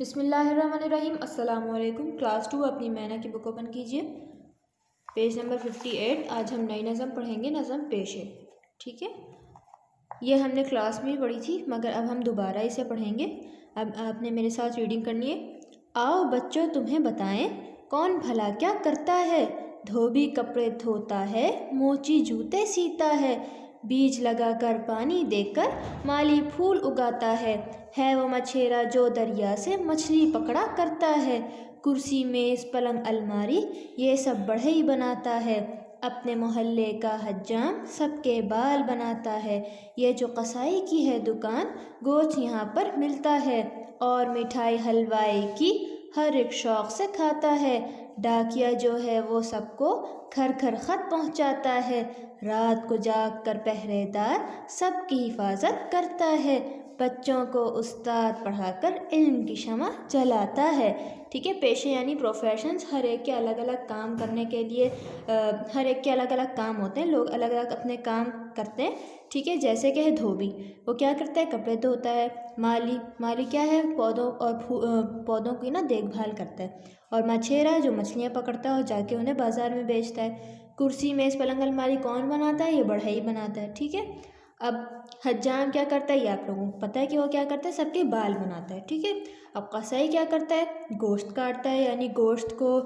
بسم اللہ الرحمن الرحیم۔ السلام علیکم۔ کلاس 2 اپنی مینا کی بک اوپن کیجیے، پیج نمبر 58۔ آج ہم نئی نظم پڑھیں گے، نظم پیش ہے، ٹھیک ہے۔ یہ ہم نے کلاس میں پڑھی تھی مگر اب ہم دوبارہ اسے پڑھیں گے۔ اب آپ نے میرے ساتھ ریڈنگ کرنی ہے۔ آؤ بچوں تمہیں بتائیں، کون بھلا کیا کرتا ہے، دھوبی کپڑے دھوتا ہے، موچی جوتے سیتا ہے، بیج لگا کر پانی دے کر مالی پھول اگاتا ہے وہ مچھیرا جو دریا سے مچھلی پکڑا کرتا ہے، کرسی میز پلنگ الماری یہ سب بڑھئی بناتا ہے، اپنے محلے کا حجام سب کے بال بناتا ہے، یہ جو قصائی کی ہے دکان گوشت یہاں پر ملتا ہے، اور مٹھائی حلوائی کی ہر ایک شوق سے کھاتا ہے، ڈاکیا جو ہے وہ سب کو گھر گھر خط پہنچاتا ہے، رات کو جاگ کر پہرے دار سب کی حفاظت کرتا ہے، بچوں کو استاد پڑھا کر علم کی شمع جلاتا ہے، ٹھیک ہے۔ پیشے یعنی پروفیشنز، ہر ایک کے الگ الگ کام کرنے کے لیے ہر ایک کے الگ الگ کام ہوتے ہیں، لوگ الگ الگ اپنے کام کرتے ہیں، ٹھیک ہے۔ جیسے کہ ہے دھوبی، وہ کیا کرتا ہے، کپڑے دھوتا ہے۔ مالی کیا ہے، پودوں اور پودوں کی نا دیکھ بھال کرتا ہے، اور مچھیرا جو مچھلیاں پکڑتا ہے اور جا کے انہیں بازار میں بیچتا ہے۔ کرسی میز پلنگ الماری کون بناتا ہے، یہ بڑھئی بناتا ہے، ٹھیک ہے۔ اب حجام کیا کرتا ہے، یہ آپ لوگوں کو پتہ ہے کہ وہ کیا کرتا ہے، سب کے بال بناتا ہے، ٹھیک ہے۔ اب قصائی کیا کرتا ہے، گوشت کاٹتا ہے، یعنی گوشت کو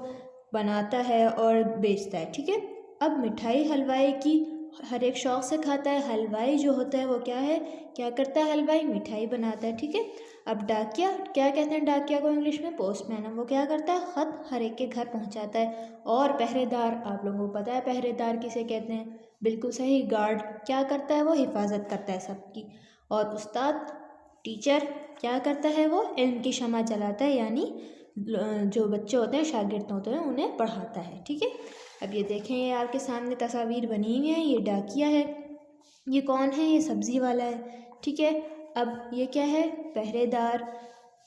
بناتا ہے اور بیچتا ہے، ٹھیک ہے۔ اب مٹھائی حلوائی کی ہر ایک شوق سے کھاتا ہے، حلوائی جو ہوتا ہے وہ کیا کرتا ہے، حلوائی مٹھائی بناتا ہے، ٹھیک ہے۔ اب ڈاکیا کیا کہتے ہیں، ڈاکیا کو انگلش میں پوسٹ مین، وہ کیا کرتا ہے، خط ہر ایک کے گھر پہنچاتا ہے۔ اور پہرے دار، آپ لوگوں کو پتہ ہے پہرے دار کسے کہتے ہیں، بالکل صحیح، گارڈ کیا کرتا ہے، وہ حفاظت کرتا ہے سب کی۔ اور استاد، ٹیچر کیا کرتا ہے، وہ علم کی شمع جلاتا ہے، یعنی جو بچے ہوتے ہیں، شاگرد ہوتے ہیں، انہیں پڑھاتا ہے، ٹھیک ہے۔ اب یہ دیکھیں، یہ آپ کے سامنے تصاویر بنی ہوئی ہیں، یہ ڈاکیا ہے، یہ کون ہے، یہ سبزی والا ہے، ٹھیک ہے۔ اب یہ کیا ہے، پہرے دار،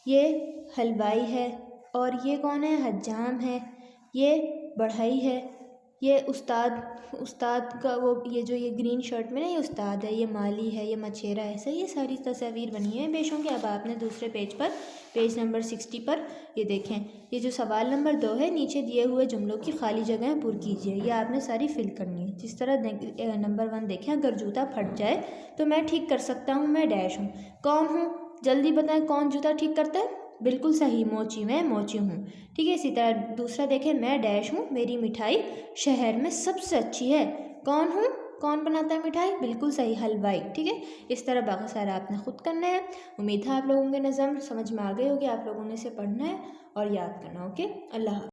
یہ حلوائی ہے، اور یہ کون ہے، حجام ہے، یہ بڑھئی ہے، یہ استاد کا وہ یہ گرین شرٹ میں نا، یہ استاد ہے، یہ مالی ہے، یہ مچھیرا ہے، صحیح، یہ ساری تصاویر بنی ہیں بیشوں کے۔ اب آپ نے دوسرے پیج پر، پیج نمبر 60 پر یہ دیکھیں، یہ جو سوال نمبر 2 ہے، نیچے دیے ہوئے جملوں کی خالی جگہیں پر کیجیے، یہ آپ نے ساری فل کرنی ہے۔ جس طرح نمبر 1 دیکھیں، اگر جوتا پھٹ جائے تو میں ٹھیک کر سکتا ہوں، میں ڈیش ہوں، کون ہوں، جلدی بتائیں کون جوتا ٹھیک کرتا ہے، بالکل صحیح، موچی، میں موچی ہوں، ٹھیک ہے۔ اسی طرح دوسرا دیکھیں، میں ڈیش ہوں، میری مٹھائی شہر میں سب سے اچھی ہے، کون ہوں، کون بناتا ہے مٹھائی، بالکل صحیح، حلوائی، ٹھیک ہے۔ اس طرح باقی سارا آپ نے خود کرنا ہے۔ امید ہے آپ لوگوں کے نظم سمجھ میں آ گئی ہوگی، آپ لوگوں نے اسے پڑھنا ہے اور یاد کرنا، اوکے۔ اللہ حافظ۔